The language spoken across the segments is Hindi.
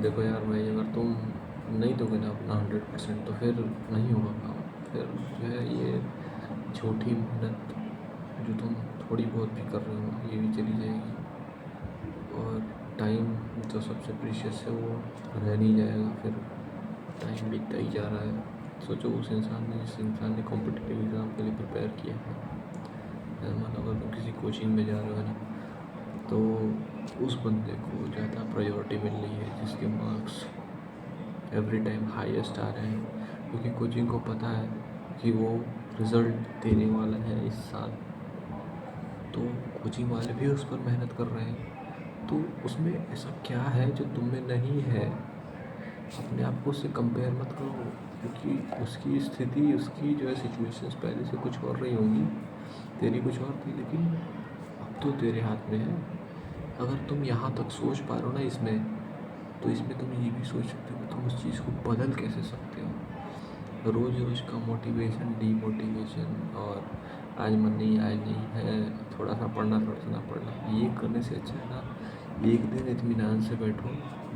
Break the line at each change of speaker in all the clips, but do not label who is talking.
देखो यार भाई, अगर तुम नहीं दोगे ना अपना 100% तो फिर नहीं होगा काम। फिर जो है ये छोटी मेहनत जो तुम थोड़ी बहुत भी कर रहे हो ये भी चली जाएगी, और टाइम जो सबसे प्रीशियस है वो रह नहीं जाएगा। फिर टाइम बीतता ही जा रहा है। सोचो उस इंसान ने, जिस इंसान ने कॉम्पिटिटिव एग्ज़ाम के लिए प्रिपेयर किया है, मतलब अगर तुम किसी कोचिंग में जा रहे हो ना, तो उस बंदे को ज़्यादा प्रायोरिटी मिल रही है जिसके मार्क्स एवरी टाइम हाईएस्ट आ रहे हैं, क्योंकि कोचिंग को पता है कि वो रिज़ल्ट देने वाला है इस साल। तो कोचिंग वाले भी उस पर मेहनत कर रहे हैं। तो उसमें ऐसा क्या है जो तुम में नहीं है? अपने आप को उससे कंपेयर मत करो, क्योंकि उसकी स्थिति, उसकी जो है सिचुएशंस पहले से कुछ और रही होंगी, तेरी कुछ और थी, लेकिन अब तो तेरे हाथ में है। अगर तुम यहाँ तक सोच पा रहे हो ना इसमें, तो इसमें तुम ये भी सोच सकते हो कि तुम उस चीज़ को बदल कैसे सकते हो। रोज़ रोज़ का मोटिवेशन, डीमोटिवेशन, और आज मन नहीं, आज नहीं है, थोड़ा सा पढ़ना, थोड़ा सा ना पढ़ना, ये करने से अच्छा है ना एक दिन इत्मीनान से बैठो।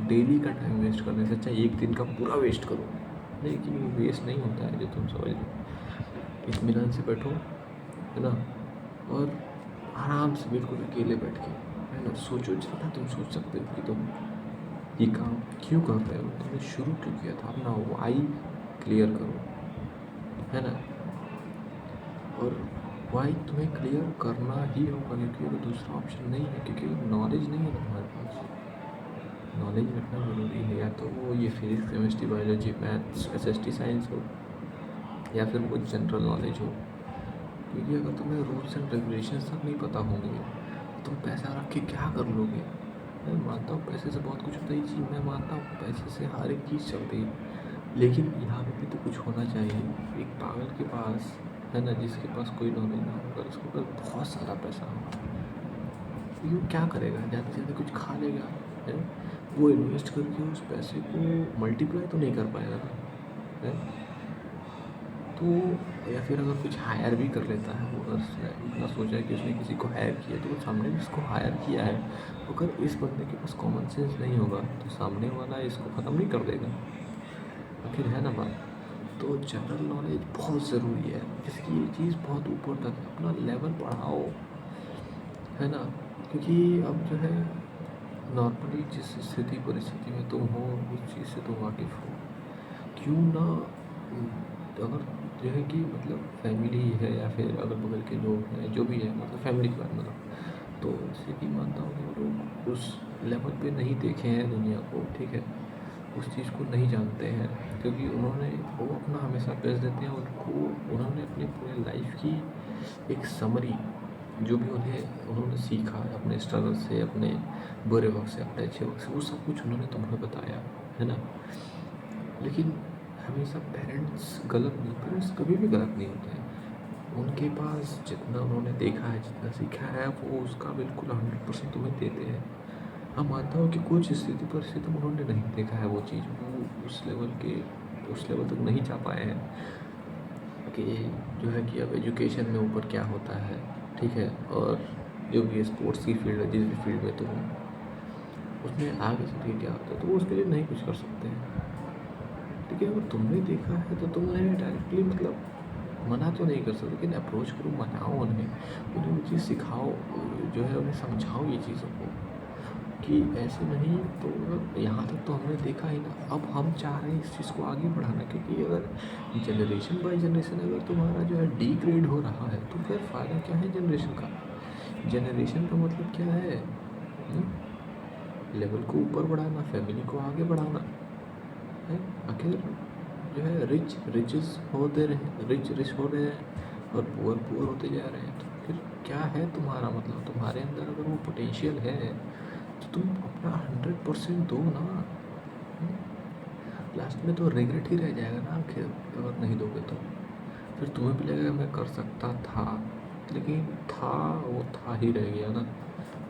डेली का टाइम वेस्ट करने से अच्छा एक दिन का पूरा वेस्ट करो। लेकिन वो वेस्ट नहीं होता है जो तुम समझ लो। इत्मीनान से बैठो, है ना, और आराम से बिल्कुल अकेले बैठ के, है ना, सोचो जितना तुम सोच सकते हो कि तुम ये काम क्यों कर रहे हो, तुमने शुरू क्यों किया था। अपना वाई क्लियर करो, है ना। और वाई तुम्हें क्लियर करना ही होगा, क्योंकि अगर दूसरा ऑप्शन नहीं है, क्योंकि नॉलेज नहीं है तुम्हारे पास। नॉलेज रखना ज़रूरी है, या तो वो ये physics, chemistry, biology, maths, SST science हो, या फिर वो जनरल नॉलेज हो। क्योंकि अगर तुम्हें रूल्स एंड रेगुलेशंस तक नहीं पता होंगे तो तुम पैसा रख के क्या कर लोगे। मैं मानता हूँ पैसे से बहुत कुछ होता है, ये चीज़ मैं मानता हूँ, पैसे से हर एक चीज़ चलती है, लेकिन यहाँ पे भी तो कुछ होना चाहिए। एक पागल के पास, है ना, जिसके पास कोई नॉलेज ना होगा, उसके पास बहुत सारा पैसा हो, ये क्या करेगा? ज़्यादा से ज़्यादा कुछ खा लेगा, है। वो इन्वेस्ट करके उस पैसे को मल्टीप्लाई तो नहीं कर पाएगा ना, है। तो या फिर अगर कुछ हायर भी कर लेता है वो, अगर उसने इतना सोचा है कि उसने किसी को हायर किया, तो वो सामने भी उसको हायर किया है, अगर इस बंदे के पास कॉमन सेंस नहीं होगा तो सामने वाला इसको ख़त्म नहीं कर देगा। आखिर है ना बात। तो जनरल नॉलेज बहुत ज़रूरी है, इसकी ये चीज़ बहुत ऊपर तक है, अपना लेवल बढ़ाओ, है ना। क्योंकि अब जो है नॉर्मली जिस स्थिति परिस्थिति में तुम हो, उस चीज़ से तुम वाकिफ़ हो, क्यों ना अगर जो है कि मतलब फैमिली है या फिर अगल बगल के लोग हैं, जो भी है, मतलब फैमिली की बात मतलब, तो जैसे कि मानता हूँ कि वो लोग उस लेवल पे नहीं देखे हैं दुनिया को, ठीक है, उस चीज़ को नहीं जानते हैं, क्योंकि उन्होंने, वो अपना हमेशा बेस्ट देते हैं, उनको, उन्होंने अपनी पूरी लाइफ की एक समरी, जो भी उन्होंने सीखा है अपने स्ट्रगल से, अपने बुरे वक्त से, अपने अच्छे वक्त से, वो सब कुछ उन्होंने तुम्हें बताया, है ना। लेकिन हमेशा पेरेंट्स गलत नहीं, पेरेंट्स कभी भी गलत नहीं होते हैं। उनके पास जितना उन्होंने देखा है, जितना सीखा है, वो उसका बिल्कुल 100% तुम्हें देते हैं। हाँ, मानता हूँ कि कुछ स्थिति परिस्थिति में उन्होंने नहीं देखा है वो चीज़, वो उस लेवल तक नहीं जा पाए हैं कि जो है कि अब एजुकेशन में ऊपर क्या होता है, ठीक है, और जो भी स्पोर्ट्स की फील्ड है, जिस भी फील्ड में तुम उसमें आगे चल के क्या होता है, तो वो उसके लिए नहीं कुछ कर सकते हैं। ठीक है, अगर तुमने देखा है तो तुम उन्हें डायरेक्टली मतलब मना तो नहीं कर सकते, लेकिन अप्रोच करो, मनाओ उन्हें, उन्हें वो चीज़ सिखाओ, जो है उन्हें समझाओ ये चीज़ों को, कि ऐसे नहीं। तो यहाँ तक तो हमने देखा ही ना, अब हम चाह रहे हैं इस चीज़ को आगे बढ़ाना, क्योंकि अगर जनरेशन बाय जनरेशन अगर तुम्हारा जो है डिग्रेड हो रहा है, तो फिर फ़ायदा क्या है जनरेशन का? जनरेशन का मतलब क्या है? लेवल को ऊपर बढ़ाना, फैमिली को आगे बढ़ाना है। आखिर जो है रिच हो रहे हैं और पुअर पुअर होते जा रहे हैं, तो फिर क्या है तुम्हारा मतलब? तुम्हारे अंदर अगर वो पोटेंशियल है तो तुम अपना 100% दो ना। लास्ट में तो रिग्रेट ही रह जाएगा ना आखिर, अगर नहीं दोगे तो फिर तुम्हें भी लगेगा मैं कर सकता था, लेकिन था, वो था ही रह गया ना।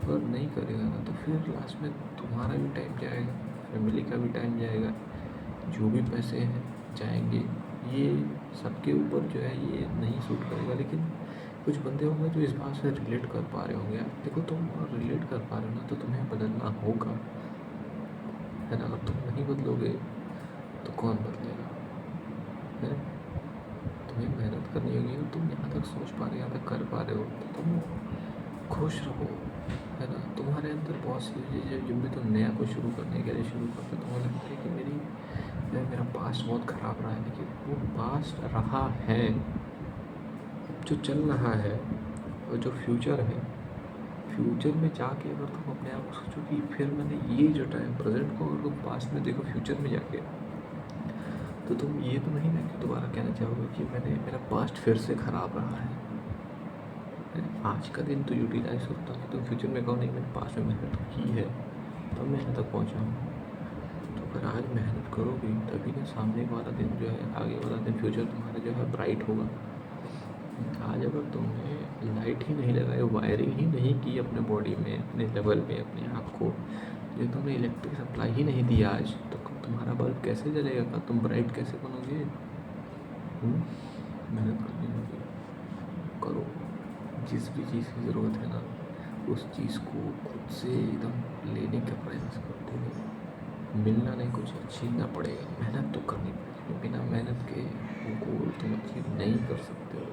अगर नहीं करेगा ना तो फिर लास्ट में तुम्हारा भी टाइम जाएगा, फैमिली का भी टाइम जाएगा, जो भी पैसे हैं जाएंगे। ये सबके ऊपर जो है ये नहीं सूट करेगा, लेकिन कुछ बंदे होंगे जो इस बात से रिलेट कर पा रहे होंगे। यार देखो, तुम रिलेट कर पा रहे हो ना, तो तुम्हें बदलना होगा। है ना। अगर तुम नहीं बदलोगे तो कौन बदलेगा, है। तुम्हें मेहनत करनी होगी, और तुम यहाँ तक सोच पा रहे हो, यहाँ तक कर पा रहे हो, तो तुम खुश रहो, है ना। तुम्हारे अंदर बहुत सी चीज़ें, जब भी तुम नया कुछ शुरू करने के लिए शुरू करते हो, तुम्हें लगता है कि मेरा पास्ट बहुत ख़राब रहा है, लेकिन वो पास्ट रहा है, जो चल रहा है, और जो फ्यूचर है, फ्यूचर में जाके अगर तुम अपने आप को सोचो कि फिर मैंने ये जो टाइम प्रेजेंट को अगर तुम पास्ट में देखो, फ्यूचर में जाके, तो तुम ये तो नहीं ना कि दोबारा कहना चाहोगे कि मेरा पास्ट फिर से ख़राब रहा है। आज का दिन तो यूटिलाइज होता है, तुम फ्यूचर में कहो नहीं मैंने पास्ट में मेहनत की है तब मैं यहाँ तक पहुँचा हूँ। तो अगर आज मेहनत करोगे तभी ना सामने वाला दिन जो है, आगे वाला दिन, फ्यूचर तुम्हारा जो है ब्राइट होगा। आज अगर तुमने लाइट ही नहीं लगाई, वायरिंग ही नहीं की अपने बॉडी में, अपने लेवल में, अपने आप को, ये तुमने इलेक्ट्रिक सप्लाई ही नहीं दी आज, तो तुम्हारा बल्ब कैसे जलेगा, तुम ब्राइट कैसे बनोगे। मेहनत करनी होगी, करो। जिस भी चीज़ की ज़रूरत है ना, उस चीज़ को खुद से एकदम लेने का प्रयास करते हो। मिलना नहीं, कुछ छीनना पड़ेगा, मेहनत तो करनी पड़ेगी। बिना मेहनत के वो गोल तुम अचीव नहीं कर सकते हो,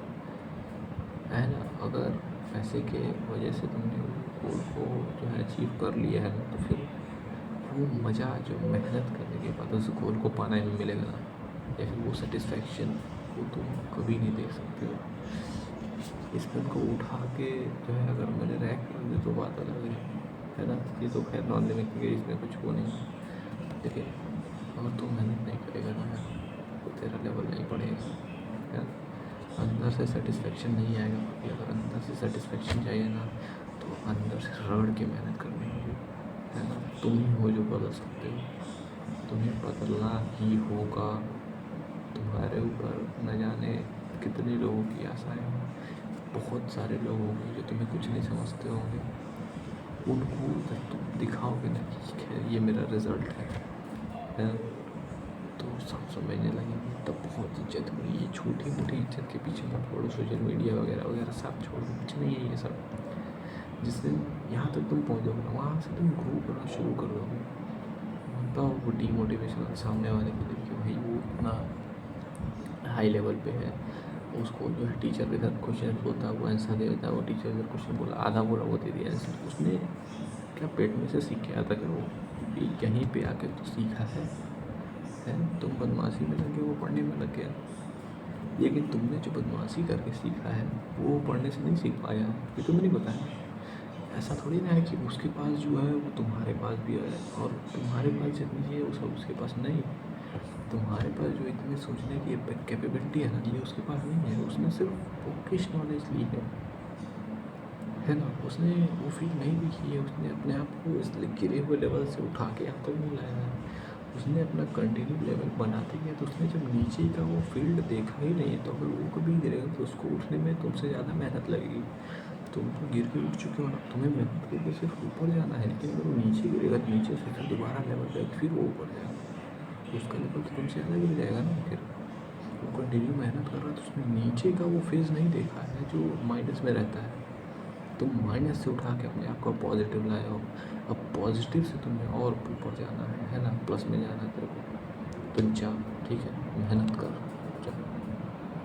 है ना। अगर पैसे के वजह से तुमने वो गोल को जो है अचीव कर लिया है, तो फिर वो मज़ा जो मेहनत करने के बाद उस गोल को पाने में मिलेगा ना, या फिर वो सेटिस्फैक्शन, वो तुम कभी नहीं देख सकते हो। इस पेन को उठा के जो है अगर मैंने रैक कर दिया तो बात अलग है ना। ये तो खैर नॉन लिविंग है, इसमें कुछ वो नहीं, लेकिन अगर तुम मेहनत नहीं करेगा ना यार, तो तेरा लेवल नहीं बढ़ेगा यार, अंदर से सेटिस्फेक्शन नहीं आएगा। क्योंकि अगर अंदर से सेटिस्फेक्शन चाहिए ना, तो अंदर से रगड़ के मेहनत करनी होगी, है ना। तुम ही हो जो बदल सकते हो, तुम्हें बदलना ही होगा। तुम्हारे ऊपर न जाने कितने लोगों की आशाएं हैं, बहुत सारे लोग होंगे जो तुम्हें कुछ नहीं समझते होंगे, उनको जब तुम दिखाओगे ना कि ये मेरा रिज़ल्ट है, तो सब समझने लगेंगे, तब बहुत इज्जत होगी। ये छोटी मोटी इज्जत के पीछे मत पड़ो, सोशल मीडिया वगैरह वगैरह सब छोड़ो, कुछ नहीं है ये सब। जिस दिन यहाँ तक तुम पहुँच जाओगे, वहाँ से तुम ग्रो करना शुरू कर दोगे। मानता हूँ वो डीमोटिवेशन सामने वाले के लिए, कि भाई वो इतना हाई लेवल पे है, उसको जो है टीचर इधर क्वेश्चन बोलता है वो आंसर दे देता है, वो टीचर इधर क्वेश्चन बोला, आधा बोला वो दे दिया आंसर। उसने क्या पेट में से सीख के आता कि वो यहीं पे आके तो सीखा है। तुम बदमाशी में लगे, वो पढ़ने में लग गया। लेकिन तुमने जो बदमाशी करके सीखा है वो पढ़ने से नहीं सीख पाया है, ये तुम्हें नहीं पता है। ऐसा थोड़ी ना है कि उसके पास जो है वो तुम्हारे पास भी है, और तुम्हारे पास जितनी है वो सब उसके पास नहीं। तुम्हारे पास जो इतने सोचने की कैपेबिलिटी है ना, ये उसके पास नहीं है। उसने सिर्फ बुकिश नॉलेज ली है ना। उसने वो फील नहीं भी की है, उसने अपने आप को इस गिरे हुए लेवल से उठा के यहाँ तक नहीं लाया है। उसने अपना कंटिन्यू लेवल बनाते गया, तो उसने जब नीचे का वो फील्ड देखा ही नहीं है, तो अगर वो कभी गिरेगा तो उसको उठने में तुमसे ज़्यादा मेहनत लगेगी। तुम तो गिर के उठ चुके हो ना, तुम्हें मेहनत करके सिर्फ ऊपर जाना है। लेकिन अगर वो नीचे गिरेगा, नीचे से फिर दोबारा लेवल जाएगा, फिर वो ऊपर जाएगा, उसका लेवल तो तुमसे ज़्यादा गिर जाएगा ना। फिर वो कंटिन्यू मेहनत कर रहा है, तो उसने नीचे का वो फेज़ नहीं देखा है जो माइनस में रहता है। तुम माइनस से उठा के अपने आप को पॉजिटिव लाए हो, अब पॉजिटिव से तुम्हें और ऊपर जाना है ना, प्लस में जाना है तेरे को। तो जा, ठीक है, मेहनत कर।